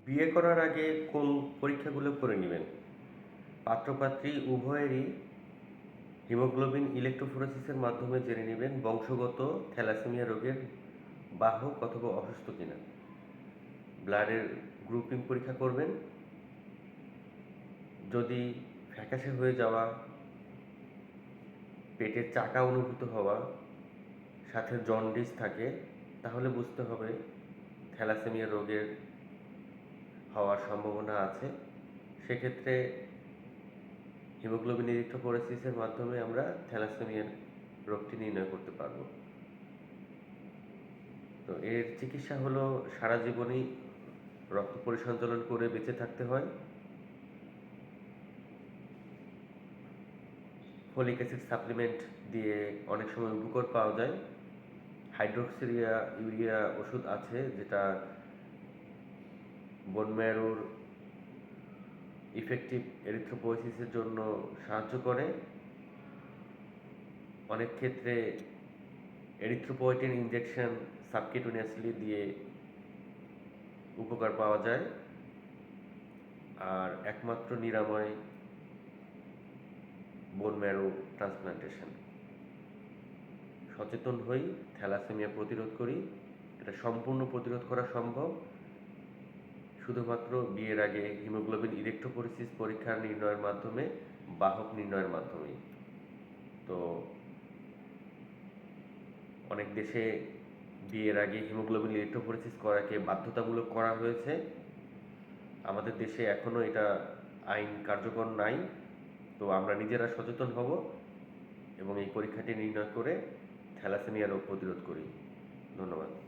বিয়ে করার আগে কোন পরীক্ষাগুলো করে নেবেন? পাত্র-পাত্রী উভয়েরই হিমোগ্লোবিন ইলেক্ট্রোফোরেসিসের মাধ্যমে জেনে নেবেন বংশগত থ্যালাসেমিয়া রোগের বাহক অথবা অসুস্থ কিনা। ব্লাডের গ্রুপিং পরীক্ষা করবেন। যদি ফ্যাকাশে হয়ে যাওয়া, পেটে চাকা অনুভূত হওয়া, সাথে জন্ডিস থাকে, তাহলে বুঝতে হবে থ্যালাসেমিয়া রোগের হওয়ার সম্ভাবনা আছে। সেক্ষেত্রে হিমোগ্লোবিন ইরিথ্রোপোরেসিসের মাধ্যমে আমরা থ্যালাসেমিয়ার রোগটি নির্ণয় করতে পারব। তো এর চিকিৎসা হলো সারা জীবনই রক্ত পরিসঞ্চালন করে বেঁচে থাকতে হয়। ফলিক অ্যাসিড সাপ্লিমেন্ট দিয়ে অনেক সময় উপকার পাওয়া যায়। হাইড্রোক্সিরিয়া ইউরিয়া ওষুধ আছে যেটা বোন ম্যারোর ইফেক্টিভ এরিথ্রোপোয়েসিসের জন্য সাহায্য করে। অনেক ক্ষেত্রে এরিথ্রোপয়েটিন ইনজেকশন সাবকিউটেনিয়াসলি দিয়ে উপকার পাওয়া যায়। আর একমাত্র নিরাময় বোন ম্যারো ট্রান্সপ্লান্টেশন। সচেতন হই, থ্যালাসেমিয়া প্রতিরোধ করি। এটা সম্পূর্ণ প্রতিরোধ করা সম্ভব শুধুমাত্র বিয়ের আগে হিমোগ্লোবিন ইলেক্ট্রোফোরেসিস পরীক্ষা নির্ণয়ের মাধ্যমে, বাহক নির্ণয়ের মাধ্যমেই। তো অনেক দেশে বিয়ের আগে হিমোগ্লোবিন ইলেক্ট্রোফোরেসিস করাকে বাধ্যতামূলক করা হয়েছে। আমাদের দেশে এখনও এটা আইন কার্যকর নাই। তো আমরা নিজেরা সচেতন হব এবং এই পরীক্ষাটি নির্ণয় করে থ্যালাসেমিয়া রোগ প্রতিরোধ করি। ধন্যবাদ।